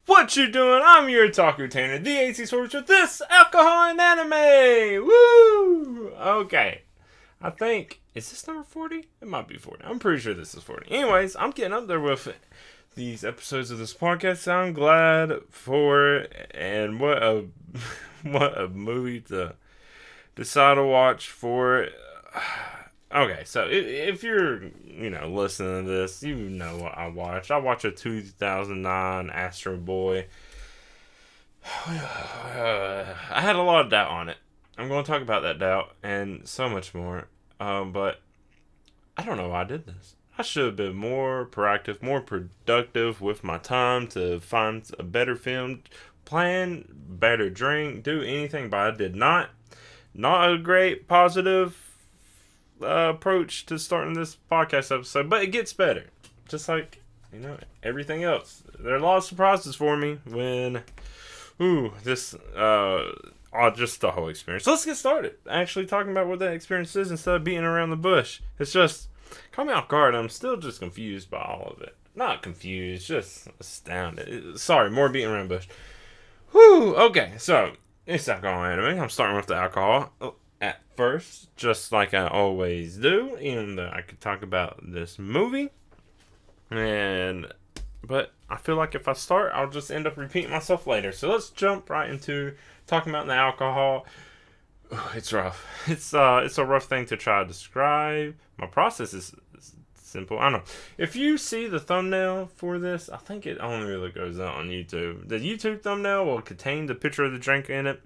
What you doing? I'm your otaku tainer, theacstories with this alcoholandanime. Woo! Okay, I think is this number 40? It might be 40. I'm pretty sure this is 40. Anyways, I'm getting up there with these episodes of this podcast. I'm glad for it, and what a what a movie to decide to watch for it. Okay, so if you're, listening to this, you know what I watched. I watched a 2009 Astro Boy. I had a lot of doubt on it. I'm going to talk about that doubt and so much more. But I don't know why I did this. I should have been more proactive, more productive with my time to find a better film, plan, better drink, do anything, but I did not. Not a great positive approach to starting this podcast episode, but it gets better. Just like, everything else. There are a lot of surprises for me when, just the whole experience. So let's get started. Actually talking about what that experience is instead of beating around the bush. It's just, caught me off guard. I'm still just confused by all of it. Not confused, just astounded. Sorry, more beating around the bush. Okay, so, it's alcohol anime. I'm starting with the alcohol at first, just like I always do, even though I could talk about this movie. But I feel like if I start, I'll just end up repeating myself later. So let's jump right into talking about the alcohol. It's rough. It's a rough thing to try to describe. My process is simple. I don't know. If you see the thumbnail for this, I think it only really goes out on YouTube. The YouTube thumbnail will contain the picture of the drink in it.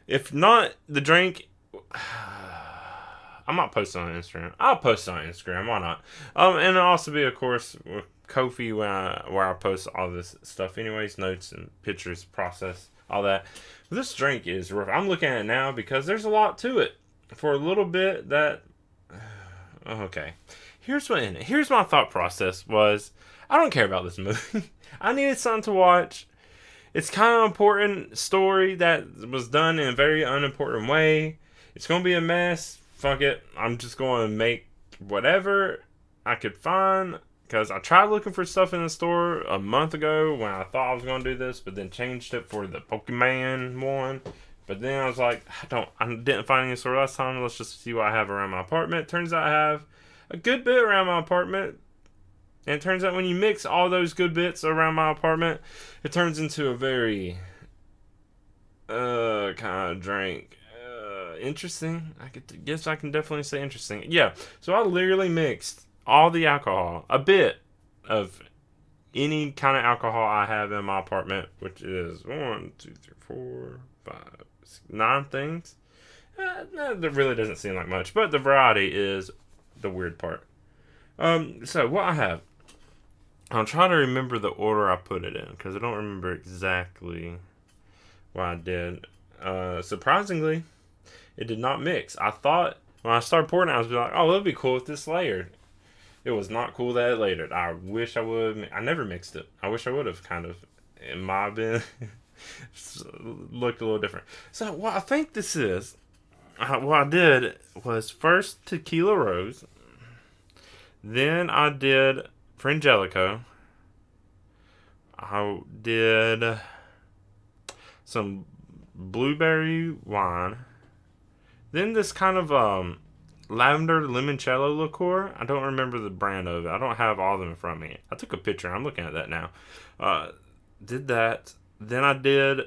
If not, the drink, I might post it on Instagram. I'll post it on Instagram. Why not? And it'll also be, of course, with Ko-fi where I post all this stuff anyways, notes and pictures, process, all that. This drink is rough. I'm looking at it now because there's a lot to it. For a little bit that... Okay. Here's my thought process was, I don't care about this movie. I needed something to watch. It's kind of an important story that was done in a very unimportant way. It's going to be a mess. Fuck it. I'm just going to make whatever I could find. Because I tried looking for stuff in the store a month ago when I thought I was going to do this, but then changed it for the Pokemon one. But then I was like, I didn't find any store last time. Let's just see what I have around my apartment. Turns out I have a good bit around my apartment. And it turns out when you mix all those good bits around my apartment, it turns into a very kind of drink. Interesting. I can definitely say interesting. Yeah. So I literally mixed all the alcohol, a bit of any kind of alcohol I have in my apartment, which is 1, 2, 3, 4, 5, 6, 9 things. That really doesn't seem like much, but the variety is the weird part. So what I have, I'll try to remember the order I put it in because I don't remember exactly what I did. Surprisingly, it did not mix. I thought when I started pouring it, I was like, "Oh, it'll be cool if this layered." It was not cool that it layered. I wish I would. I never mixed it. I wish I would have. Kind of. It might have been looked a little different. So what I think this is, what I did was first tequila rose. Then I did Frangelico. I did some blueberry wine. Then this kind of lavender limoncello liqueur. I don't remember the brand of it. I don't have all of them in front of me. I took a picture. I'm looking at that now. Did that. Then I did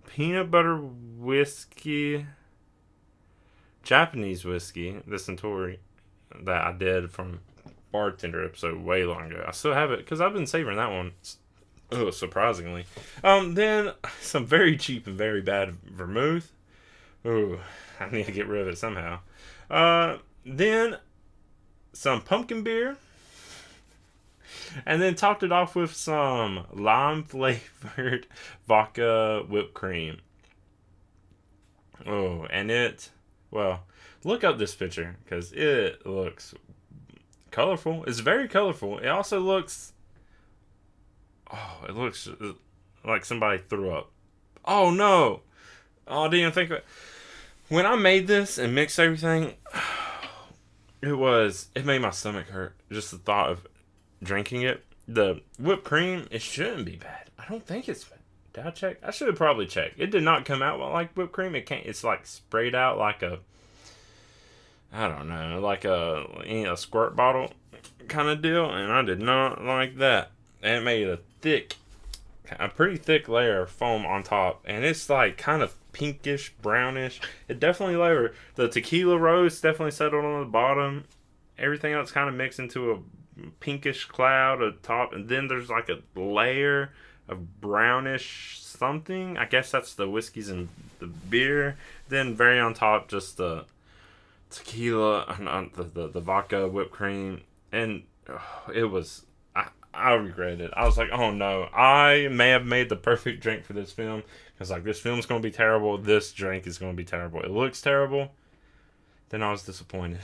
peanut butter whiskey, Japanese whiskey, the Centauri, that I did from bartender episode way long ago. I still have it because I've been savoring that one. Surprisingly. Then some very cheap and very bad vermouth. I need to get rid of it somehow. Then some pumpkin beer. And then topped it off with some lime flavored vodka whipped cream. Look up this picture because it looks colorful. It's very colorful. It also looks, it looks like somebody threw up. Oh no. Oh, I didn't even think of it. When I made this and mixed everything, it made my stomach hurt. Just the thought of drinking it. The whipped cream, it shouldn't be bad. I don't think it's bad. Did I check? I should have probably checked. It did not come out like whipped cream. It can't. It's like sprayed out like a, I don't know, like a squirt bottle kind of deal, and I did not like that. And it made a pretty thick layer of foam on top, and it's like kind of pinkish, brownish. It definitely layered. The tequila rose definitely settled on the bottom. Everything else kind of mixed into a pinkish cloud at the top, and then there's like a layer of brownish something. I guess that's the whiskeys and the beer. Then very on top, just the tequila, the vodka, whipped cream, and it was. I regretted it. I was like, oh no, I may have made the perfect drink for this film. Because like, this film's going to be terrible. This drink is going to be terrible. It looks terrible. Then I was disappointed.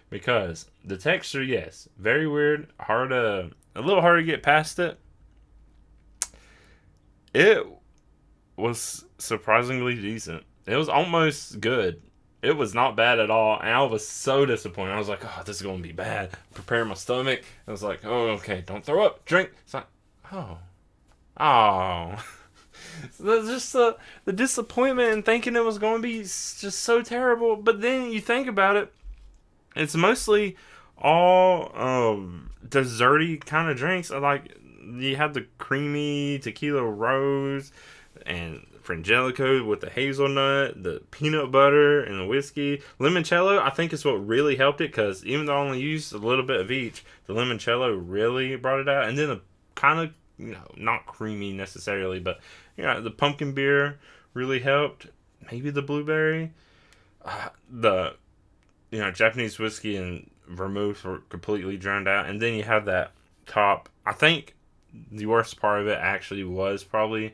Because the texture, yes, very weird. A little hard to get past it. It was surprisingly decent. It was almost good. It was not bad at all, and I was so disappointed. I was like, oh, this is going to be bad. Preparing my stomach. I was like, oh, okay, don't throw up. Drink. It's like, oh. So just the disappointment and thinking it was going to be just so terrible. But then you think about it, it's mostly all desserty kind of drinks. Like, you have the creamy tequila rose and Frangelico with the hazelnut, the peanut butter, and the whiskey. Limoncello, I think, is what really helped it, because even though I only used a little bit of each, the limoncello really brought it out. And then the kind of, not creamy necessarily, but, the pumpkin beer really helped. Maybe the blueberry. The, Japanese whiskey and vermouth were completely drowned out. And then you have that top. I think the worst part of it actually was probably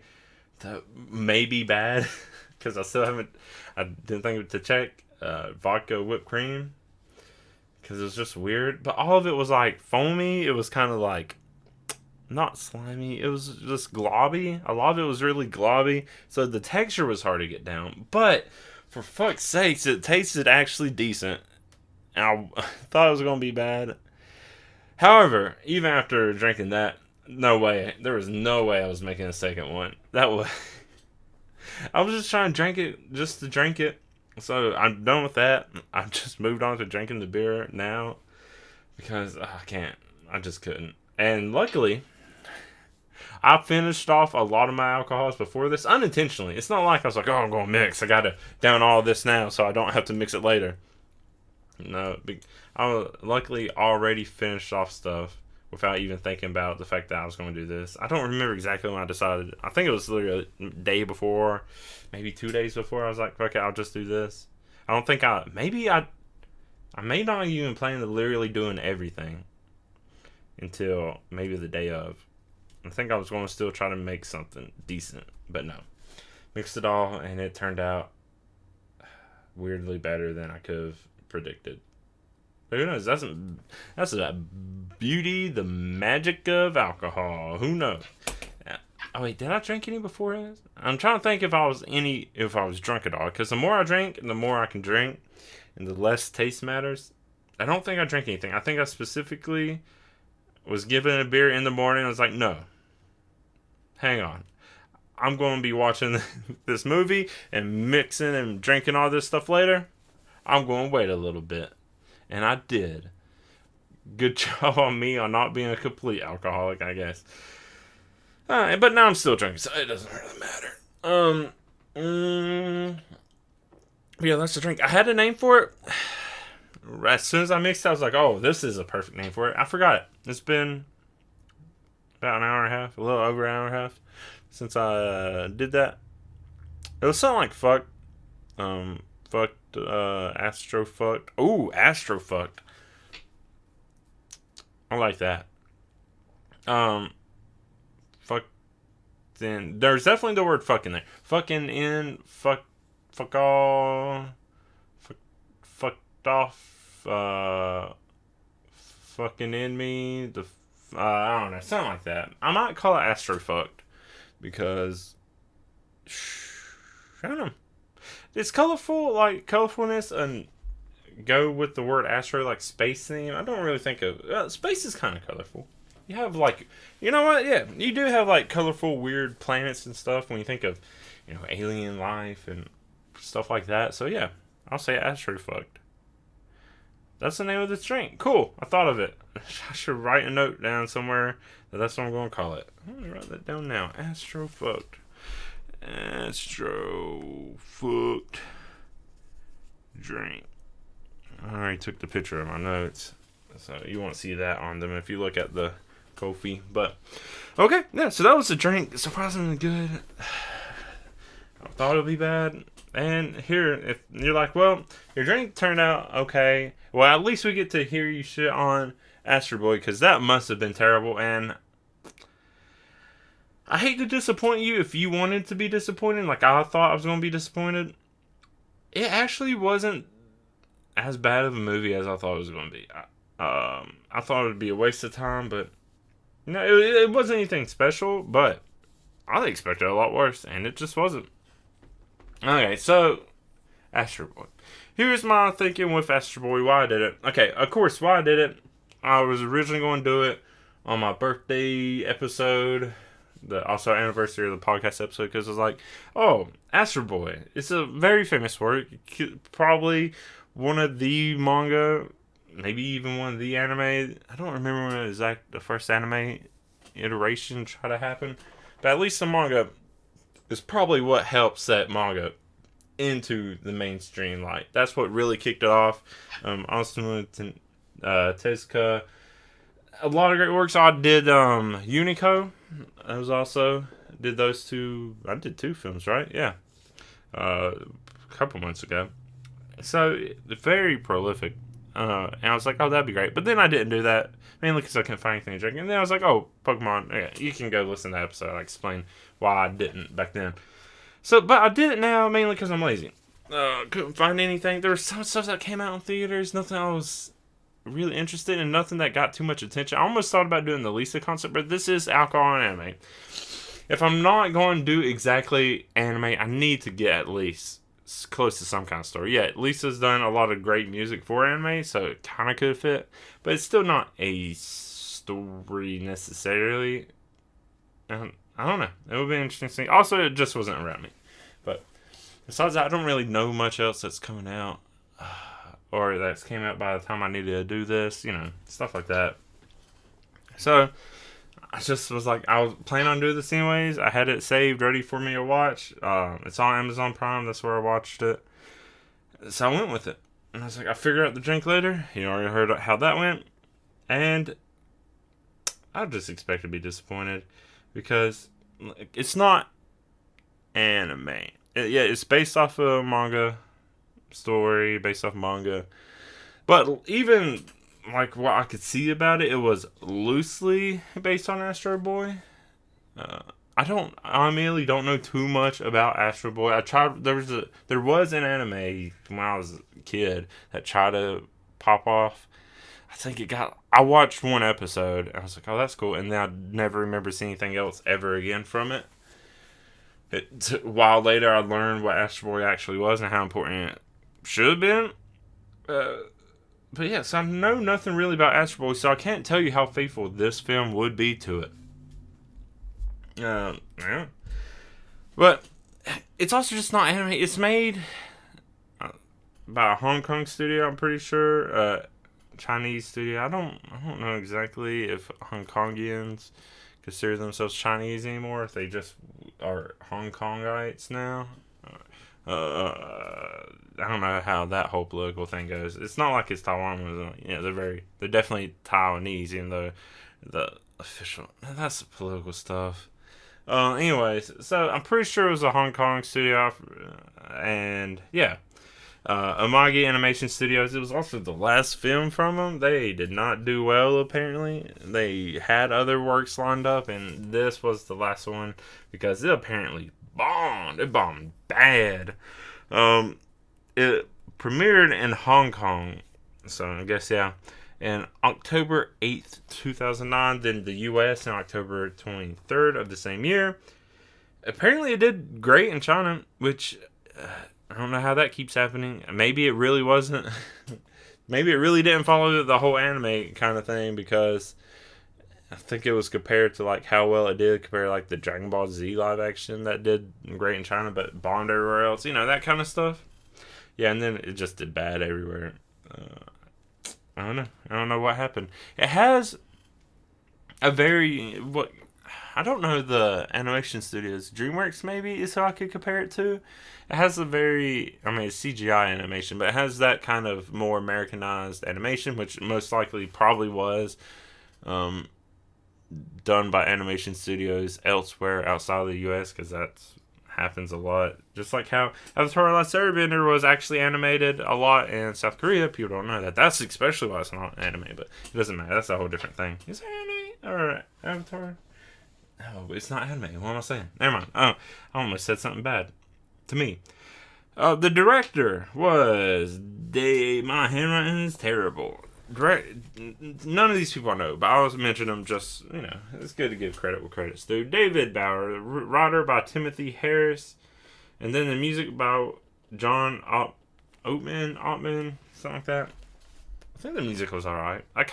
the maybe bad, because I didn't think to check vodka whipped cream, because it was just weird. But all of it was like foamy. It was kind of like not slimy. It was just globby. A lot of it was really globby, so the texture was hard to get down. But for fuck's sakes, it tasted actually decent. And I thought it was going to be bad. However, even after drinking that, no way. There was no way I was making a second one. I was just trying to drink it just to drink it. So I'm done with that. I've just moved on to drinking the beer now, because I can't. I just couldn't. And luckily, I finished off a lot of my alcohols before this unintentionally. It's not like I was like, oh, I'm going to mix. I got to down all this now so I don't have to mix it later. No, I luckily already finished off stuff without even thinking about the fact that I was going to do this. I don't remember exactly when I decided. I think it was literally a day before, maybe 2 days before. I was like, fuck it, I'll just do this. I don't think I may not even plan to literally doing everything until maybe the day of. I think I was going to still try to make something decent, but no. Mixed it all, and it turned out weirdly better than I could have predicted. But who knows? That's the beauty, the magic of alcohol. Who knows? Oh wait, did I drink any before this? I'm trying to think if I was drunk at all. Because the more I drink, the more I can drink, and the less taste matters. I don't think I drank anything. I think I specifically was given a beer in the morning. I was like, no, hang on. I'm going to be watching this movie and mixing and drinking all this stuff later. I'm going to wait a little bit. And I did. Good job on me on not being a complete alcoholic, I guess. But now I'm still drinking, so it doesn't really matter. Yeah, that's the drink. I had a name for it. As soon as I mixed it, I was like, oh, this is a perfect name for it. I forgot it. It's been about an hour and a half, a little over an hour and a half since I did that. It was something like fucked, Astro fucked. Ooh, Astro fucked. I like that. Fuck. Then there's definitely the word fuck in there. Fucking in, fuck all, fucked off, fucking in me. I don't know, something like that. I might call it Astro fucked, because I don't know. It's colorful, like colorfulness and go with the word astro, like space theme, I don't really think of space is kind of colorful. You have like, you know what? Yeah, you do have like colorful, weird planets and stuff when you think of, alien life and stuff like that. So yeah, I'll say astro fucked. That's the name of this drink. Cool. I thought of it. I should write a note down somewhere that's what I'm going to call it. I'm going to write that down now. Astro fucked. Astro fucked drink. I already took the picture of my notes, so you won't see that on them if you look at the Ko-fi. But okay, yeah. So that was the drink. Surprisingly good. I thought it'd be bad, and here, if you're like, well, your drink turned out okay. Well, at least we get to hear you shit on Astro Boy, because that must have been terrible. And I hate to disappoint you if you wanted to be disappointed, like I thought I was going to be disappointed. It actually wasn't as bad of a movie as I thought it was going to be. I thought it would be a waste of time, but it wasn't anything special, but I expected a lot worse, and it just wasn't. Okay, so Astro Boy. Here's my thinking with Astro Boy, why I did it. Okay, of course, why I did it. I was originally going to do it on my birthday episode, also anniversary of the podcast episode, because I was like, oh, Astro Boy. It's a very famous work. Probably one of the manga, maybe even one of the anime. I don't remember when the first anime iteration tried to happen. But at least the manga is probably what helped set manga into the mainstream light. That's what really kicked it off. Austin Tezuka, a lot of great works. I did Unico. I was also did those two. I did 2 films, right? Yeah, a couple months ago. So very prolific. And I was like, oh, that'd be great. But then I didn't do that, mainly because I couldn't find anything to drink. And then I was like, oh, Pokemon. Yeah, you can go listen to that episode. I explain why I didn't back then. So, but I did it now mainly because I'm lazy. Couldn't find anything. There was some stuff that came out in theaters. Nothing I was really interested in. Nothing that got too much attention. I almost thought about doing the Lisa concert, but this is alcohol and anime. If I'm not going to do exactly anime, I need to get at least close to some kind of story. Yeah, Lisa's done a lot of great music for anime, so it kind of could fit, but it's still not a story necessarily. I don't know. It would be interesting. Also, it just wasn't around me. But besides that, I don't really know much else that's coming out, or that's came out by the time I needed to do this. Stuff like that. So I just was like, I was planning on doing this anyways. I had it saved, ready for me to watch. It's on Amazon Prime. That's where I watched it. So I went with it. And I was like, I'll figure out the drink later. You already heard how that went. And I just expect to be disappointed. Because it's not anime. It's based off a manga story, based off manga. But even like what I could see about it, it was loosely based on Astro Boy. I immediately don't know too much about Astro Boy. I tried. There was an anime when I was a kid that tried to pop off. I think I watched one episode and I was like, oh, that's cool. And then I never remember seeing anything else ever again from it. A while later, I learned what Astro Boy actually was and how important it should have been. But yeah, so I know nothing really about Astro Boy, so I can't tell you how faithful this film would be to it. Yeah. But it's also just not anime. It's made by a Hong Kong studio, I'm pretty sure. Chinese studio. I don't know exactly if Hong Kongians consider themselves Chinese anymore, if they just are Hong Kongites now. I don't know how that whole political thing goes. It's not like it's Taiwan. They're definitely Taiwanese, even though the official, that's political stuff. Anyways, so I'm pretty sure it was a Hong Kong studio, and yeah. Amagi Animation Studios, it was also the last film from them. They did not do well, apparently. They had other works lined up, and this was the last one because it apparently bombed. It bombed bad. It premiered in Hong Kong, so I guess, yeah, in October 8th, 2009, then the US in October 23rd of the same year. Apparently it did great in China, which I don't know how that keeps happening. Maybe it really wasn't maybe it really didn't follow the whole anime kind of thing, because I think it was compared to like how well it did compared to like the Dragon Ball Z live action that did great in China but bombed everywhere else. That kind of stuff. Yeah, and then it just did bad everywhere. I don't know. I don't know what happened. It has a very I don't know the animation studios. DreamWorks maybe is how I could compare it to. It has a very, it's CGI animation, but it has that kind of more Americanized animation, which most likely probably was done by animation studios elsewhere outside of the U.S., because that happens a lot. Just like how Avatar: The Last Airbender was actually animated a lot in South Korea. People don't know that. That's especially why it's not anime, but it doesn't matter. That's a whole different thing. Is it anime or Avatar? Oh, it's not anime. What am I saying? Never mind. Oh, I almost said something bad to me. The director was my handwriting is terrible. None of these people I know, but I always mention them just, it's good to give credit where credit's due. David Bauer, writer by Timothy Harris, and then the music by John Ottman, something like that. I think the music was alright. I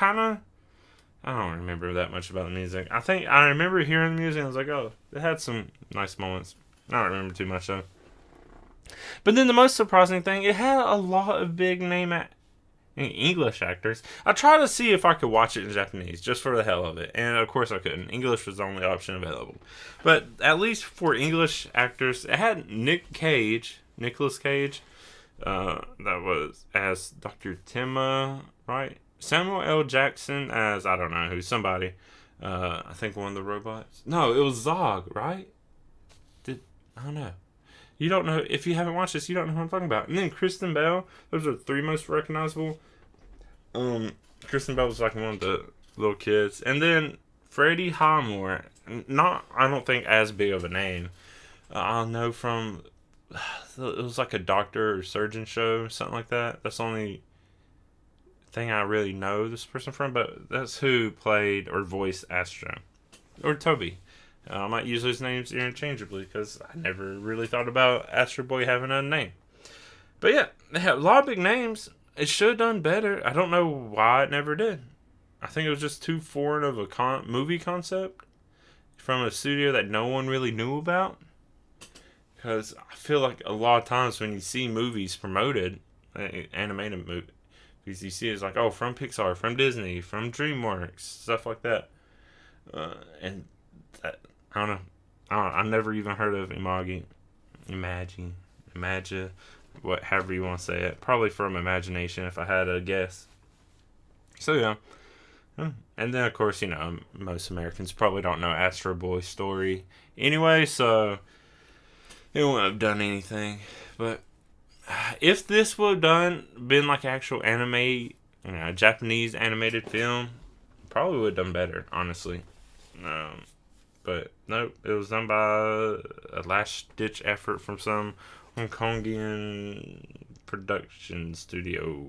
don't remember that much about the music. I think I remember hearing the music and I was like, oh, it had some nice moments. I don't remember too much though. But then the most surprising thing, it had a lot of big name English actors. I tried to see if I could watch it in Japanese just for the hell of it, and of course I couldn't. English was the only option available. But at least for English actors, it had Nicolas Cage, that was as Dr. Timma, right? Samuel L. Jackson as I don't know who, somebody. I think one of the robots. No, it was Zog, right? I don't know. You don't know, if you haven't watched this, you don't know who I'm talking about. And then Kristen Bell, those are the three most recognizable. Kristen Bell was like one of the little kids. And then Freddie Highmore, I don't think as big of a name. I know from, it was like a doctor or surgeon show, something like that. That's the only thing I really know this person from, but that's who played or voiced Astro. Or Toby. I might use those names interchangeably because I never really thought about Astro Boy having a name. But yeah, they have a lot of big names. It should have done better. I don't know why it never did. I think it was just too foreign of a movie concept from a studio that no one really knew about. Because I feel like a lot of times when you see movies promoted, animated movies, you see it's like, oh, from Pixar, from Disney, from DreamWorks, stuff like that. And that, I don't know. I never even heard of Imagi, however you want to say it. Probably from Imagination if I had a guess. So yeah. And then of course, most Americans probably don't know Astro Boy's story anyway, so it wouldn't have done anything. But if this would have been like actual anime, Japanese animated film, probably would have done better, honestly. But nope, it was done by a last-ditch effort from some Hong Kongian production studio.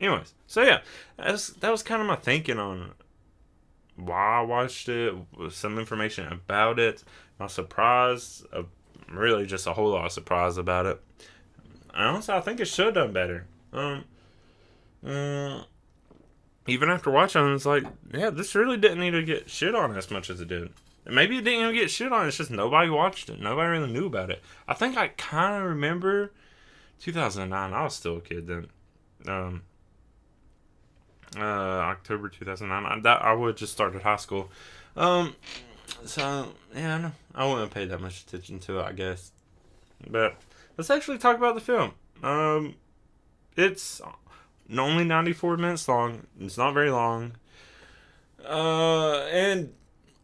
Anyways, so yeah, that was kind of my thinking on why I watched it, some information about it, my surprise, really just a whole lot of surprise about it. Honestly, I think it should have done better. Even after watching it, it's like, yeah, this really didn't need to get shit on as much as it did. And maybe it didn't even get shit on, it's just nobody watched it. Nobody really knew about it. I think I kind of remember 2009. I was still a kid then. October 2009. I would have just started high school. So, yeah, I wouldn't have paid that much attention to it, I guess. But let's actually talk about the film. It's only 94 minutes long. It's not very long. And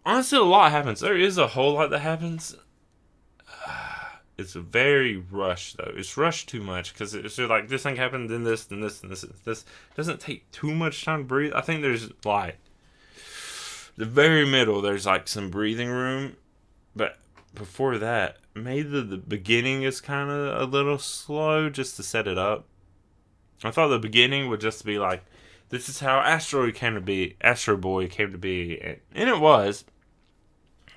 honestly, a lot happens. There is a whole lot that happens. It's very rushed, though. It's rushed too much because it's just like this thing happened, then this, then this, and this. This doesn't take too much time to breathe. I think there's like the very middle. There's like some breathing room, but before that, maybe the beginning is kind of a little slow just to set it up. I thought the beginning would just be like, this is how Astro Boy came to be, and it was,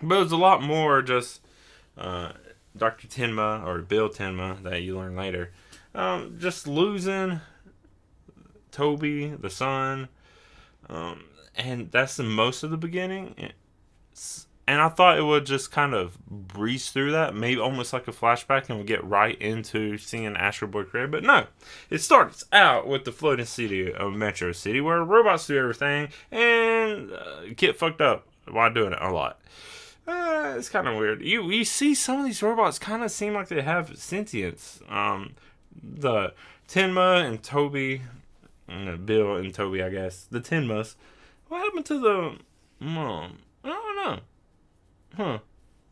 but it was a lot more just Dr. Tenma, or Bill Tenma, that you learn later, just losing Toby, the son. And that's the most of the beginning. And I thought it would just kind of breeze through that, maybe almost like a flashback, and we'll get right into seeing Astro Boy create. But no, it starts out with the floating city of Metro City, where robots do everything and get fucked up while doing it a lot. It's kind of weird. You see some of these robots kind of seem like they have sentience. The Tenma and Toby, Bill and Toby, I guess. The Tenmas. What happened to the mom? I don't know. Huh.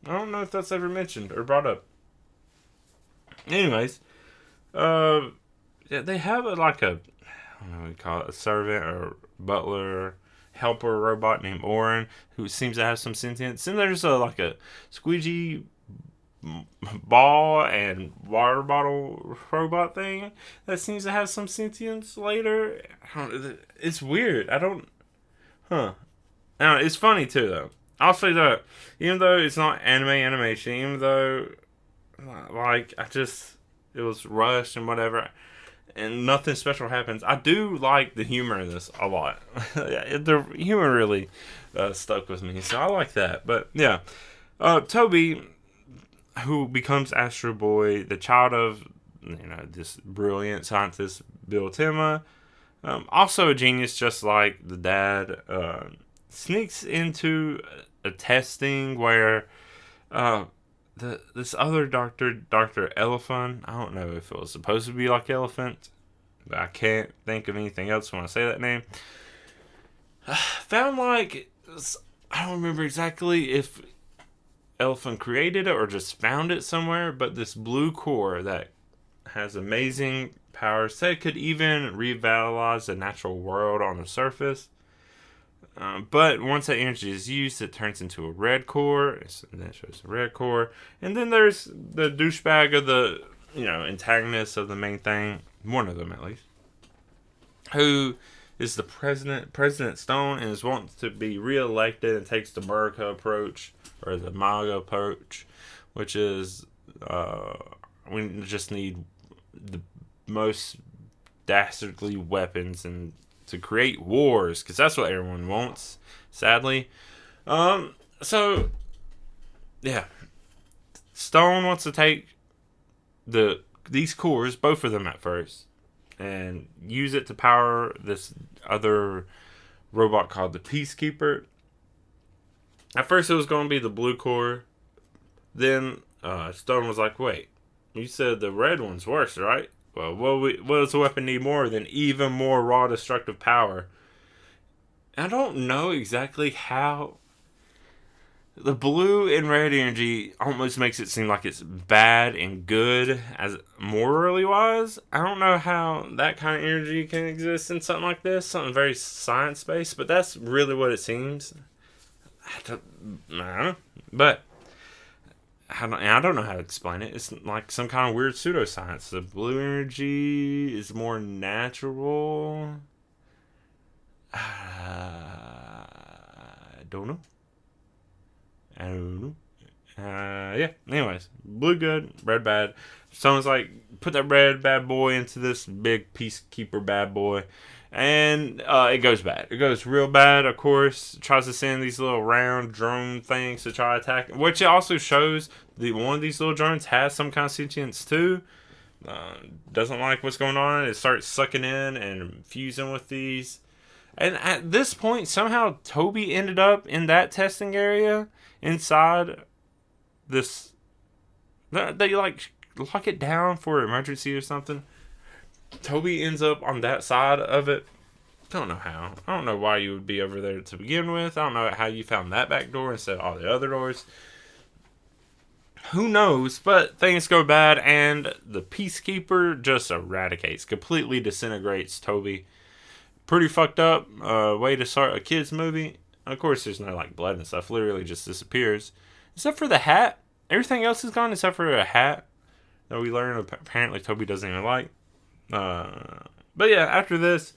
I don't know if that's ever mentioned or brought up. Anyways, yeah, they have I don't know what you call it, a servant or butler, helper robot named Oren, who seems to have some sentience. And there's a squeegee ball and water bottle robot thing that seems to have some sentience later. It's weird. I don't know, it's funny too though. I'll say that, even though it's not animation, even though, it was rushed and whatever, and nothing special happens, I do like the humor in this a lot. The humor really stuck with me, so I like that. But, yeah, Toby, who becomes Astro Boy, the child of, this brilliant scientist, Bill Tenma, also a genius just like the dad, sneaks into a testing where this other doctor, Dr. Elephant, I don't know if it was supposed to be like Elephant, but I can't think of anything else when I say that name, found I don't remember exactly if Elephant created it or just found it somewhere, but this blue core that has amazing powers, said it could even revitalize the natural world on the surface. But once that energy is used, it turns into a red core. And that shows the red core. And then there's the douchebag of the, antagonist of the main thing. One of them, at least. Who is the President Stone, and is wanting to be reelected and takes the America approach, or the MAGA approach, which is, we just need the most dastardly weapons and to create wars, because that's what everyone wants, sadly. So, yeah. Stone wants to take these cores, both of them at first, and use it to power this other robot called the Peacekeeper. At first it was going to be the blue core. Then Stone was like, wait, you said the red one's worse, right? Well, what does the weapon need more than even more raw destructive power? I don't know exactly how. The blue and red energy almost makes it seem like it's bad and good as morally wise. I don't know how that kind of energy can exist in something like this, something very science based, but that's really what it seems. I don't know, but I don't know how to explain it. It's like some kind of weird pseudoscience. The blue energy is more natural. I don't know. Yeah. Anyways, blue good, red bad. Someone's like, put that red bad boy into this big Peacekeeper bad boy. And it goes bad. It goes real bad, of course. It tries to send these little round drone things to try to attack. Which it also shows one of these little drones has some kind of sentience too. Doesn't like what's going on. It starts sucking in and fusing with these. And at this point, somehow Toby ended up in that testing area inside this. They like lock it down for emergency or something. Toby ends up on that side of it. Don't know how. I don't know why you would be over there to begin with. I don't know how you found that back door instead of all the other doors. Who knows? But things go bad, and the Peacekeeper just eradicates, completely disintegrates Toby. Pretty fucked up way to start a kid's movie. Of course, there's no like blood and stuff. Literally just disappears. Except for the hat. Everything else is gone except for a hat that we learn apparently Toby doesn't even like. But yeah, after this,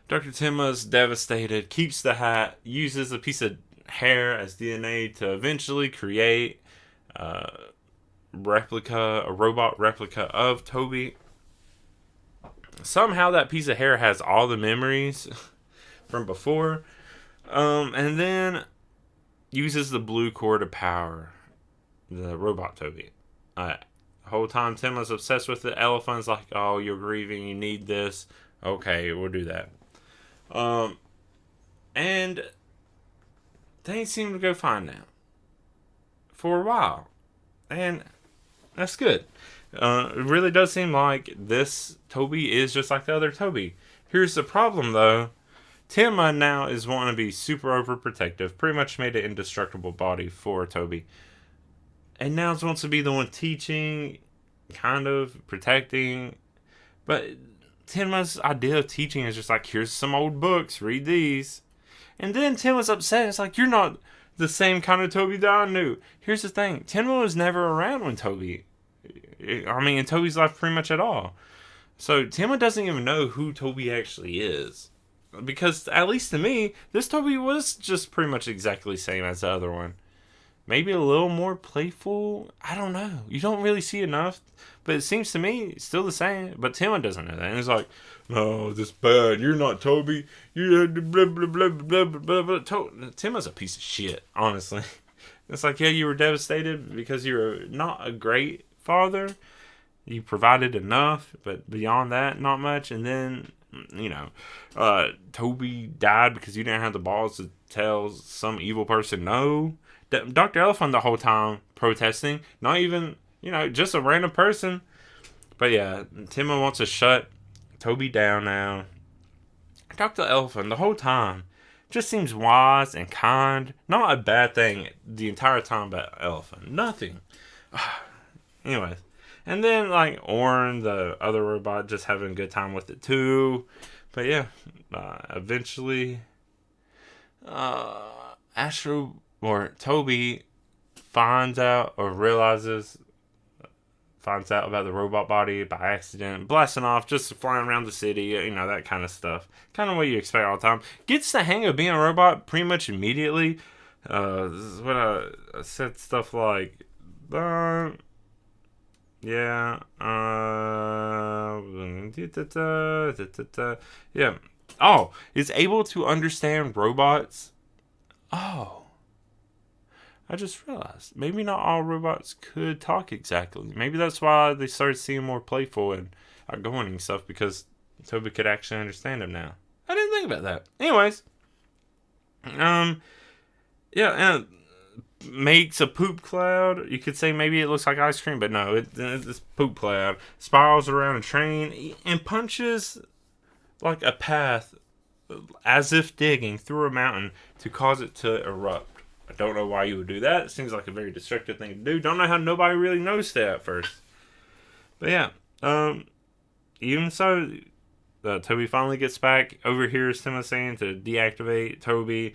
Dr. Tenma's devastated, keeps the hat, uses a piece of hair as DNA to eventually create a robot replica of Toby. somehow that piece of hair has all the memories from before. And then uses the blue core to power the robot Toby. The whole time Tim was obsessed with the elephant's like, oh, you're grieving, you need this. Okay, we'll do that. And things seem to go fine now. For a while. And that's good. It really does seem like this Toby is just like the other Toby. Here's the problem, though. Timma now is wanting to be super overprotective. Pretty much made an indestructible body for Toby. And now wants to be the one teaching, kind of protecting. But Timma's idea of teaching is just like, here's some old books, read these. And then Timma's upset. It's like, you're not the same kind of Toby that I knew. Here's the thing. Timma was never around when Toby... I mean, in Toby's life pretty much at all. So Timma doesn't even know who Toby actually is. Because, at least to me, this Toby was just pretty much exactly the same as the other one. Maybe a little more playful. I don't know. You don't really see enough. But it seems to me still the same. But Timma doesn't know that. And he's like, no, this bad. You're not Toby. You're blah, blah, blah, blah, blah, blah. Timma's a piece of shit, honestly. It's like, yeah, you were devastated because you're not a great father. You provided enough. But beyond that, not much. And then, you know, Toby died because you didn't have the balls to tell some evil person no. Dr. Elephant the whole time protesting. Not even, you know, just a random person. But yeah, Timma wants to shut Toby down now. Dr. Elephant the whole time just seems wise and kind. Not a bad thing the entire time about Elephant. Nothing. Anyways. And then, like, Orin, the other robot, just having a good time with it too. But yeah, eventually, Astro... or Toby finds out about the robot body by accident, blasting off, just flying around the city, you know, that kind of stuff. Kind of what you expect all the time. Gets the hang of being a robot pretty much immediately. This is what I said stuff like, yeah, yeah. Oh, is able to understand robots. Oh. I just realized, maybe not all robots could talk exactly. Maybe that's why they started seeing more playful and outgoing and stuff, because Toby could actually understand him now. I didn't think about that. Anyways, yeah, and makes a poop cloud. You could say maybe it looks like ice cream, but no, it's poop cloud. Spirals around a train and punches like a path as if digging through a mountain to cause it to erupt. I don't know why you would do that. It seems like a very destructive thing to do. Don't know how nobody really noticed that at first. But yeah, even so, Toby finally gets back. Over here is Timma saying to deactivate Toby.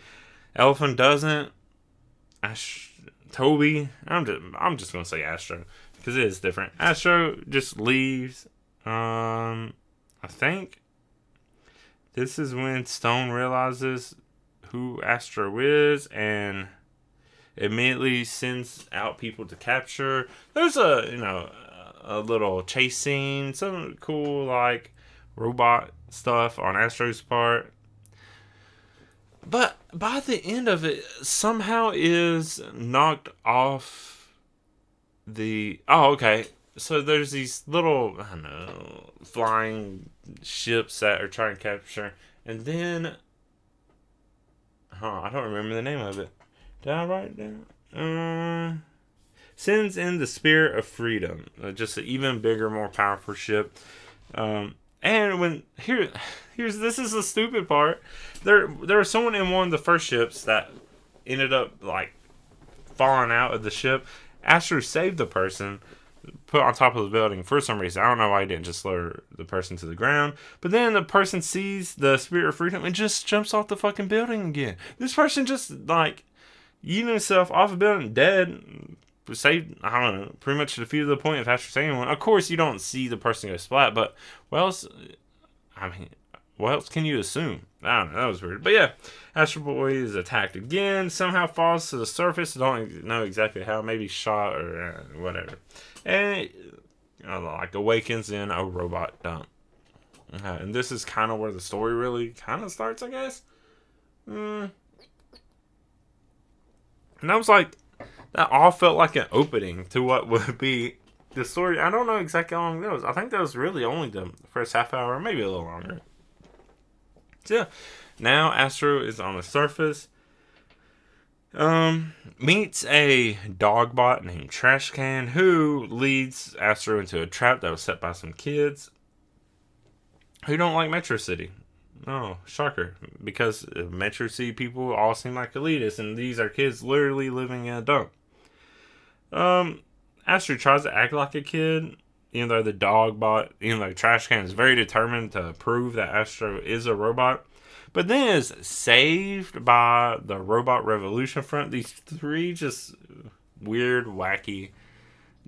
Elephant doesn't. Toby, I'm just gonna say Astro because it is different. Astro just leaves. I think this is when Stone realizes who Astro is and immediately sends out people to capture. There's a little chase scene, some cool like robot stuff on Astro's part. But by the end of it, somehow is knocked off the... Oh, okay. So there's these little, I don't know, flying ships that are trying to capture. And then... I don't remember the name of it. Did I write it down? Sends in the Spirit of Freedom. Just an even bigger, more powerful ship. And when... This is the stupid part. There was someone in one of the first ships that ended up like falling out of the ship. Astro saved the person, put on top of the building for some reason. I don't know why he didn't just lower the person to the ground. But then the person sees the Spirit of Freedom and just jumps off the fucking building again. This person just like yeeted himself off a building dead. Saved, I don't know, pretty much defeated the point of Astro saving one. Of course, you don't see the person go splat, but what else can you assume? I don't know, that was weird. But yeah, Astro Boy is attacked again, somehow falls to the surface. I don't know exactly how, maybe shot or whatever. And it, like awakens in a robot dump. And this is kind of where the story really kind of starts, I guess. And I was like, that all felt like an opening to what would be the story. I don't know exactly how long that was. I think that was really only the first half hour, maybe a little longer. So yeah, now Astro is on the surface. Meets a dog bot named Trash Can, who leads Astro into a trap that was set by some kids who don't like Metro City. Oh, shocker. Because Metro City people all seem like elitists, and these are kids literally living in a dump. Astro tries to act like a kid, even though the dog bot, even though Trash Can is very determined to prove that Astro is a robot. But then is saved by the Robot Revolution Front. These three just weird, wacky,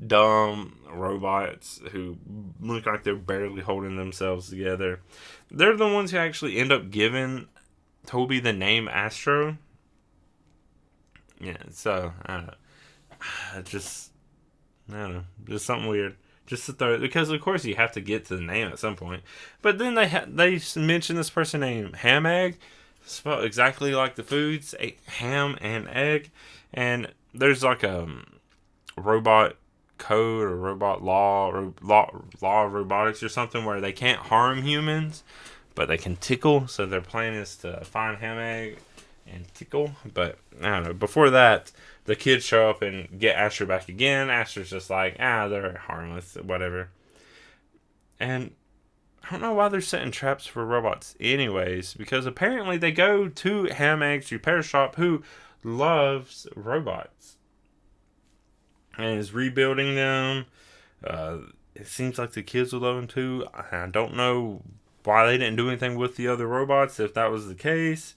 dumb robots who look like they're barely holding themselves together. They're the ones who actually end up giving Toby the name Astro. Yeah, so, I don't know. Just something weird. Just to throw it, because of course you have to get to the name at some point. But then they mention this person named Ham Egg, spelled exactly like the foods, ham and egg. And there's like a robot code or robot law of robotics or something where they can't harm humans, but they can tickle. So their plan is to find Ham Egg and tickle. But I don't know. Before that, the kids show up and get Astro back again. Astro's just like, they're harmless, whatever. And I don't know why they're setting traps for robots anyways, because apparently they go to Ham Egg's repair shop, who loves robots and is rebuilding them. It seems like the kids will love them too. I don't know why they didn't do anything with the other robots if that was the case.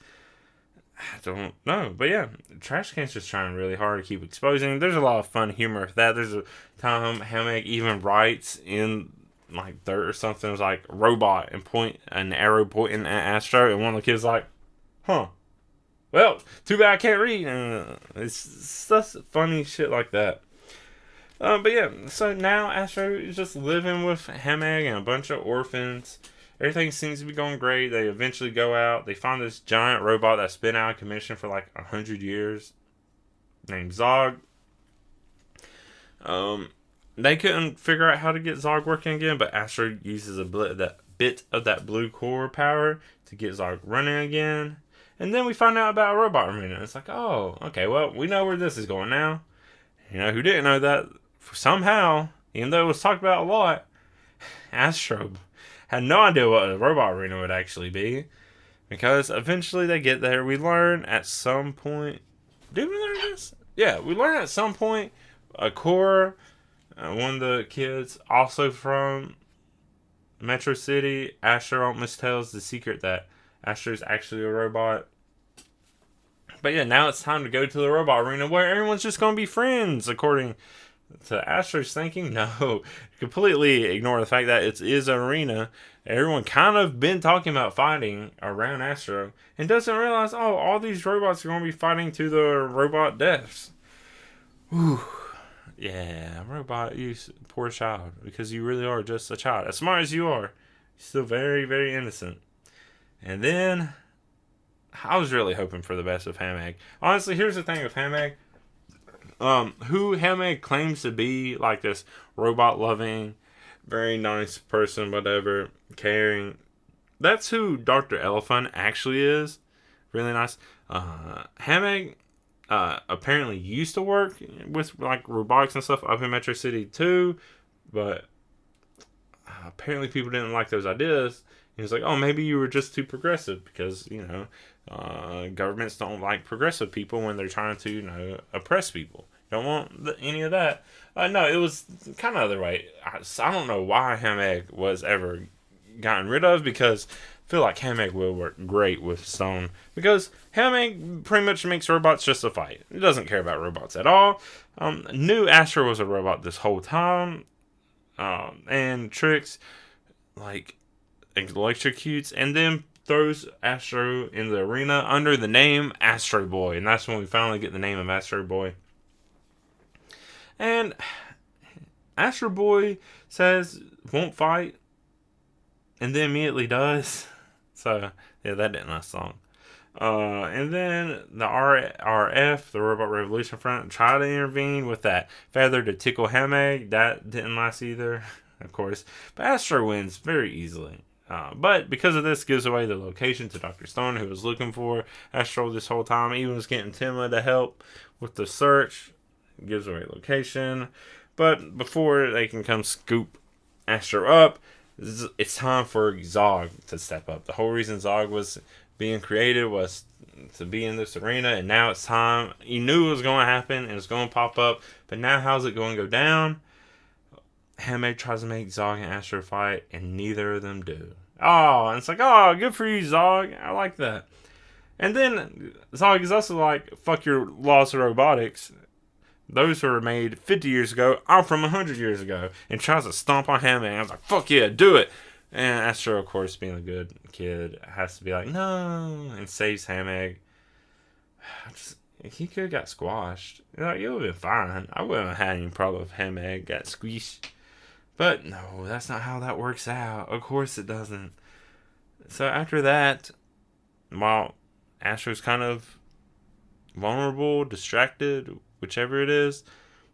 I don't know. But yeah, Trash Can's just trying really hard to keep exposing. There's a lot of fun humor with that. There's a time Ham Egg even writes in like dirt or something. It was like robot and point an arrow pointing at Astro, and one of the kids like, well, too bad I can't read. And it's just funny shit like that. But yeah, so now Astro is just living with Ham Egg and a bunch of orphans. Everything seems to be going great. They eventually go out. They find this giant robot that's been out of commission for like 100 years, named Zog. They couldn't figure out how to get Zog working again, but Astro uses a bit of that blue core power to get Zog running again. And then we find out about a robot arena. It's like, oh, okay, well, we know where this is going now. You know who didn't know that? Somehow, even though it was talked about a lot, Astro had no idea what a robot arena would actually be. Because eventually they get there. We learn at some point... Did we learn this? Yeah, we learn at some point a core, one of the kids, also from Metro City. Astro almost tells the secret that Astro's actually a robot. But yeah, now it's time to go to the robot arena where everyone's just going to be friends, according to Astro's thinking. No, completely ignore the fact that it is an arena. Everyone kind of been talking about fighting around Astro and doesn't realize, all these robots are going to be fighting to the robot deaths. Whew. Yeah, robot, you poor child, because you really are just a child. As smart as you are, you're still very, very innocent. And then I was really hoping for the best with Ham Egg. Honestly, here's the thing with Ham Egg. Who Ham Egg claims to be, like this robot-loving, very nice person, whatever, caring. That's who Dr. Elephant actually is. Really nice. Ham Egg apparently used to work with like robotics and stuff up in Metro City too, but apparently people didn't like those ideas. He was like, maybe you were just too progressive because, governments don't like progressive people when they're trying to, oppress people. Don't want any of that. No, it was kind of the other way. I don't know why Ham Egg was ever gotten rid of, because I feel like Ham Egg will work great with Stone, because Ham Egg pretty much makes robots just to fight. It doesn't care about robots at all. Knew Astro was a robot this whole time, and tricks like electrocutes, and then throws Astro in the arena under the name Astro Boy, and that's when we finally get the name of Astro Boy. And Astro Boy says won't fight, and then immediately does. So yeah, that didn't last long. And then the RRF, the Robot Revolution Front, tried to intervene with that feather to tickle Hameg. That didn't last either, of course. But Astro wins very easily. But because of this, gives away the location to Dr. Stone, who was looking for Astro this whole time. Even was getting Timma to help with the search. Gives away location. But before they can come scoop Astro up, it's time for Zog to step up. The whole reason Zog was being created was to be in this arena, and now it's time. You knew it was going to happen, and it was going to pop up, but now how's it going to go down? Hameg tries to make Zog and Astro fight, and neither of them do. Oh, and it's like, oh, good for you, Zog. I like that. And then Zog is also like, fuck your laws of robotics. Those were made 50 years ago. I'm from 100 years ago. And tries to stomp on Hameg. I was like, fuck yeah, do it. And Astro, of course, being a good kid, has to be like, no, and saves Hameg. He could have got squashed. You know, it would have been fine. I wouldn't have had any problem if Hameg got squished. But no, that's not how that works out. Of course it doesn't. So after that, while Astro's kind of vulnerable, distracted, whichever it is,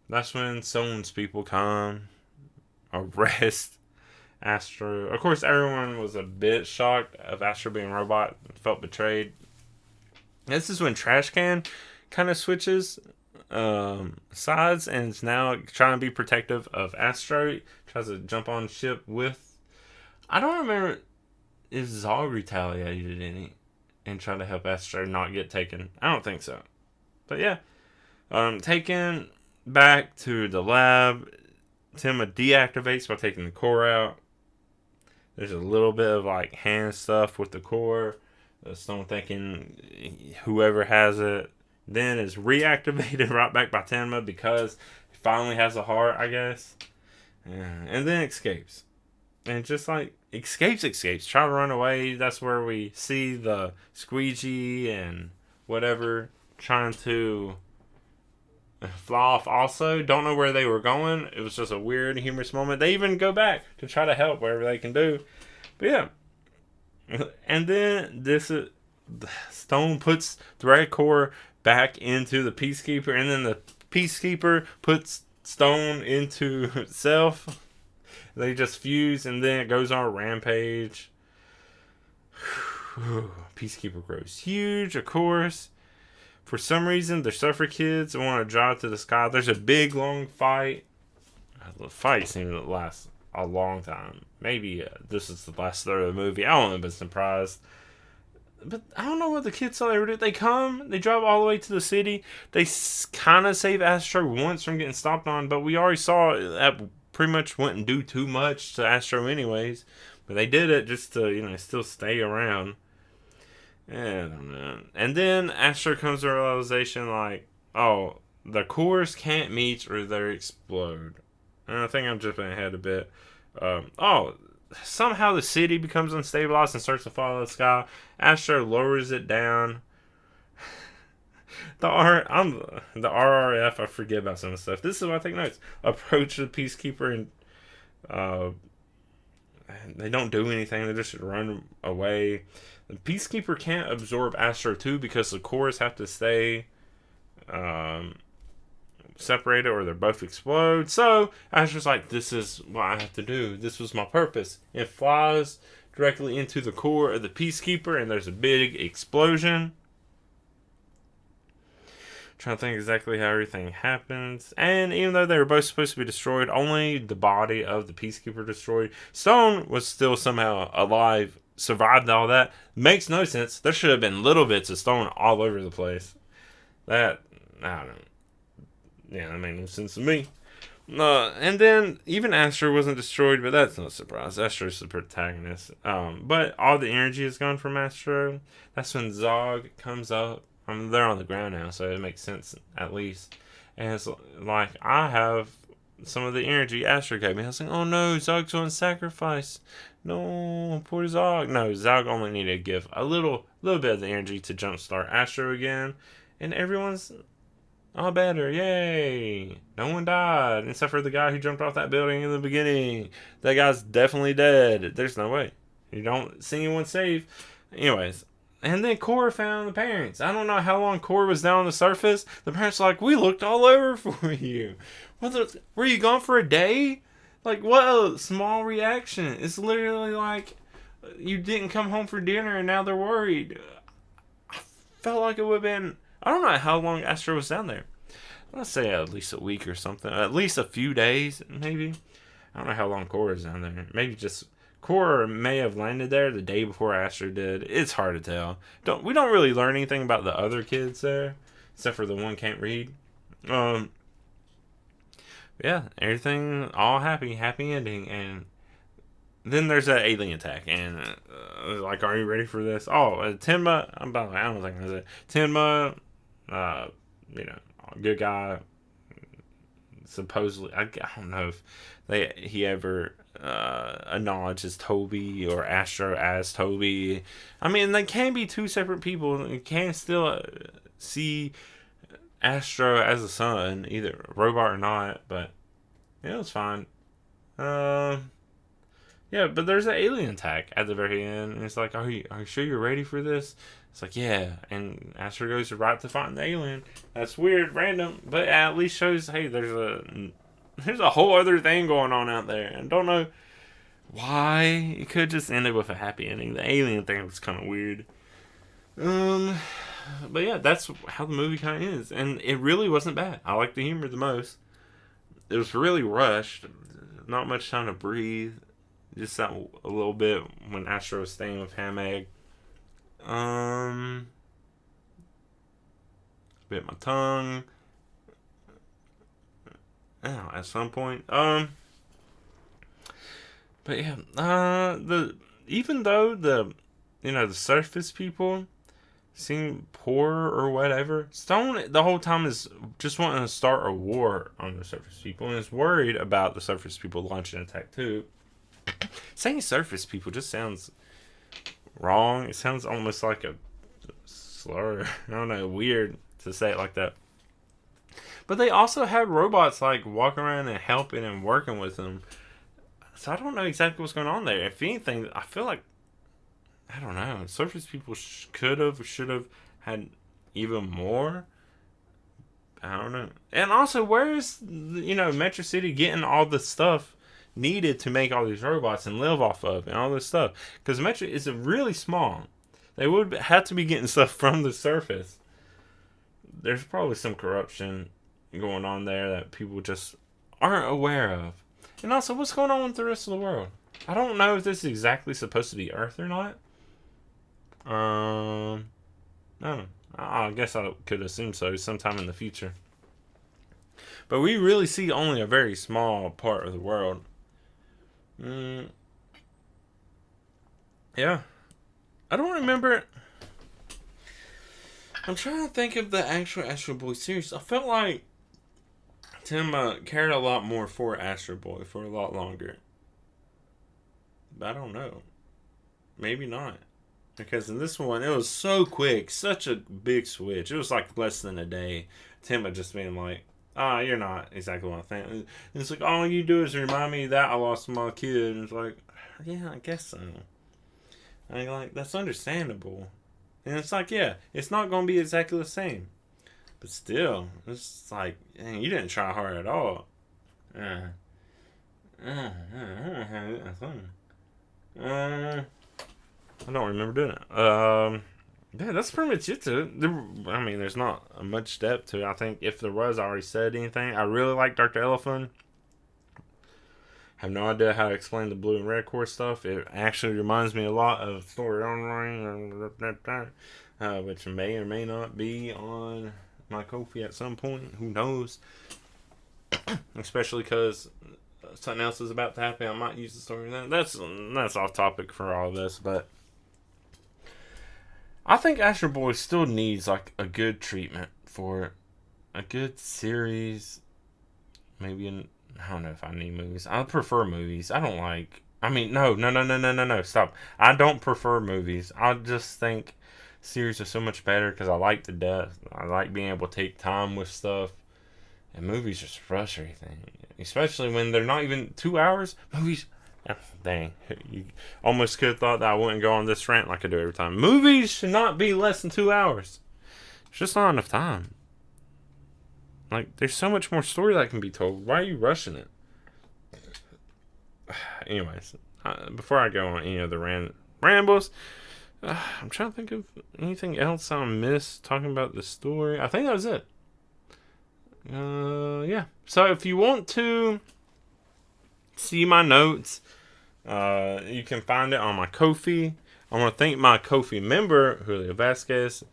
that's when Stone's people come, arrest Astro. Of course, everyone was a bit shocked of Astro being a robot, felt betrayed. This is when Trash Can kind of switches sides and is now trying to be protective of Astro. He tries to jump on ship with... I don't remember if Zog retaliated any and tried to help Astro not get taken. I don't think so. But yeah. Taken back to the lab. Timma deactivates by taking the core out. There's a little bit of like hand stuff with the core. Stone thinking whoever has it. Then is reactivated right back by Timma because he finally has a heart, I guess. And then escapes. And just like escapes. Try to run away. That's where we see the squeegee and whatever trying to fly off also. Don't know where they were going. It was just a weird, humorous moment. They even go back to try to help wherever they can do. But yeah. And then this is... Stone puts the red core back into the Peacekeeper, and then the Peacekeeper puts Stone into itself. They just fuse, and then it goes on a rampage. Peacekeeper grows huge, of course. For some reason, the Surfer Kids want to drive to the sky. There's a big, long fight. The fight seemed to last a long time. Maybe this is the last third of the movie. I wouldn't have been surprised. But I don't know what the kids thought they would do. They come, they drive all the way to the city. They kind of save Astro once from getting stomped on, but we already saw that pretty much wouldn't do too much to Astro anyways. But they did it just to, still stay around. I don't know. And then Astro comes to a realization like, oh, the cores can't meet or they explode. And I think I'm jumping ahead a bit. Somehow the city becomes unstabilized and starts to fall out of the sky. Astro lowers it down. The RRF, I forget about some of the stuff. This is what I take notes. Approach the Peacekeeper and they don't do anything. They just run away. The Peacekeeper can't absorb Astro 2 because the cores have to stay separated or they both explode. So Astro's like, this is what I have to do. This was my purpose. It flies directly into the core of the Peacekeeper and there's a big explosion. Trying to think exactly how everything happens. And even though they were both supposed to be destroyed, only the body of the Peacekeeper destroyed. Stone was still somehow alive, survived all that. Makes no sense. There should have been little bits of Stone all over the place. That, I don't know. Yeah, that made no sense to me. And then even Astro wasn't destroyed, but that's no surprise. Astro's the protagonist. But all the energy is gone from Astro. That's when Zog comes up. They're on the ground now, so it makes sense at least. And it's like, I have some of the energy Astro gave me. I was like, oh no, Zog's on sacrifice. No, poor Zog. No, Zog only needed to give a little bit of the energy to jumpstart Astro again. And everyone's all better. Yay. No one died, except for the guy who jumped off that building in the beginning. That guy's definitely dead. There's no way. You don't see anyone safe. Anyways, and then Cora found the parents. I don't know how long Cora was down on the surface. The parents were like, we looked all over for you. Were you gone for a day? Like, what a small reaction. It's literally like you didn't come home for dinner and now they're worried. I felt like it would have been, I don't know how long Astro was down there. I'm going to say at least a week or something. At least a few days, maybe. I don't know how long Cora's down there. Maybe just Cora may have landed there the day before Astro did. It's hard to tell. We don't really learn anything about the other kids there, except for the one can't read. Yeah, everything all happy ending, and then there's that alien attack, and like, are you ready for this? Oh, Tenma. I don't think that's it. Tenma, good guy. Supposedly, I don't know if he ever acknowledges Toby or Astro as Toby. I mean, they can be two separate people. You can still see Astro as a son, either robot or not. But yeah, it was fine. Yeah, but there's an alien attack at the very end, and it's like, are you sure you're ready for this? It's like, yeah, and Astro goes right to find the alien. That's weird, random, but at least shows, hey, there's a whole other thing going on out there, and don't know why. It could just end up with a happy ending. The alien thing was kind of weird. But yeah, that's how the movie kind of is, and it really wasn't bad. I like the humor the most. It was really rushed, not much time to breathe. Just that a little bit when Astro was staying with Ham Egg. Bit my tongue. Ow, at some point. But yeah, even though the surface people seem poor or whatever, Stone the whole time is just wanting to start a war on the surface people, and is worried about the surface people launching an attack too. Saying surface people just sounds wrong. It sounds almost like a slur. I don't know, weird to say it like that. But they also had robots like walking around and helping and working with them. So I don't know exactly what's going on there. If anything, I feel like, I don't know, surface people should have had even more. I don't know. And also, where is Metro City getting all the stuff needed to make all these robots and live off of and all this stuff? Because Metro is really small. They would have to be getting stuff from the surface. There's probably some corruption going on there that people just aren't aware of. And also, what's going on with the rest of the world? I don't know if this is exactly supposed to be Earth or not. I don't know. I guess I could assume so sometime in the future. But we really see only a very small part of the world. Yeah. I don't remember. I'm trying to think of the actual Astro Boy series. I felt like Tim cared a lot more for Astro Boy for a lot longer. But I don't know. Maybe not. Because in this one, it was so quick. Such a big switch. It was like less than a day. Tim had just been like, you're not exactly what I think. And it's like, all you do is remind me that I lost my kid. And it's like, yeah, I guess so. I mean, like, that's understandable. And it's like, yeah, it's not going to be exactly the same. But still, it's like, dang, you didn't try hard at all. I don't remember doing it. Yeah, that's pretty much it to it. I mean, there's not much depth to it. I think if there was, I already said anything. I really like Dr. Elephant. Have no idea how to explain the blue and red core stuff. It actually reminds me a lot of Story Online, which may or may not be on my Ko-fi at some point. Who knows? Especially because something else is about to happen. I might use the story. That's off topic for all this, but I think Astro Boy still needs like a good treatment for a good series. Maybe I don't know if I need movies. I prefer movies. I don't like. I mean, no. Stop. I don't prefer movies. I just think series are so much better because I like the depth. I like being able to take time with stuff. And movies just rush everything. Especially when they're not even 2 hours. Movies, Dang, you almost could have thought that I wouldn't go on this rant like I do every time. Movies should not be less than 2 hours. It's just not enough time. Like, there's so much more story that can be told. Why are you rushing it? Anyways, before I go on any other rambles, I'm trying to think of anything else I missed talking about the story. I think that was it. Yeah. So if you want to see my notes, you can find it on my Ko-fi. I want to thank my Ko-fi member, Julio Vasquez.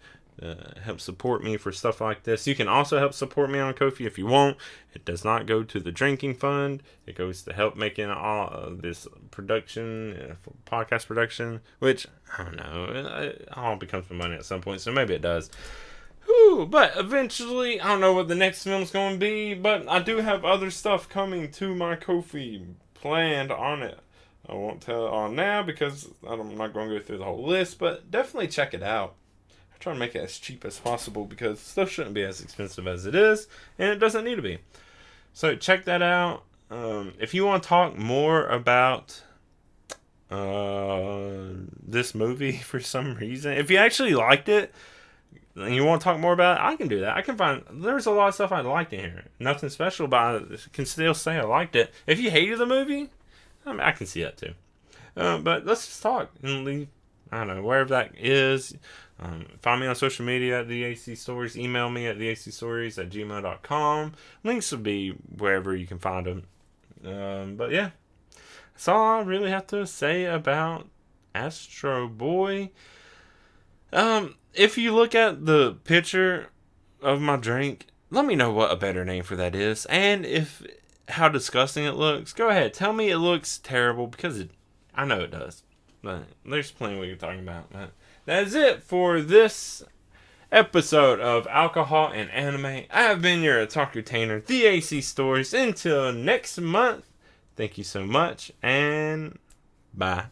Help support me for stuff like this. You can also help support me on Ko-fi if you want. It does not go to the drinking fund. It goes to help making all of this production, podcast production, which, I don't know, it all becomes my money at some point, so maybe it does. Whew, but eventually, I don't know what the next film's going to be, but I do have other stuff coming to my Ko-fi planned on it. I won't tell it all now because I'm not going to go through the whole list, but definitely check it out. I try to make it as cheap as possible because stuff shouldn't be as expensive as it is, and it doesn't need to be. So check that out. If you want to talk more about this movie for some reason, if you actually liked it and you want to talk more about it, I can do that. I can find there's a lot of stuff I liked in here. Nothing special, but I can still say I liked it. If you hated the movie, I can see that too. But let's just talk and leave. I don't know, wherever that is. Find me on social media at theacstories. Email me at theacstories@gmail.com. Links will be wherever you can find them. But yeah, that's all I really have to say about Astro Boy. If you look at the picture of my drink, let me know what a better name for that is. And how disgusting it looks, go ahead. Tell me it looks terrible because I know it does. But there's plenty we can talk about. But that is it for this episode of Alcohol and Anime. I have been your otaku-tainer, The AC Stories. Until next month, thank you so much, and bye.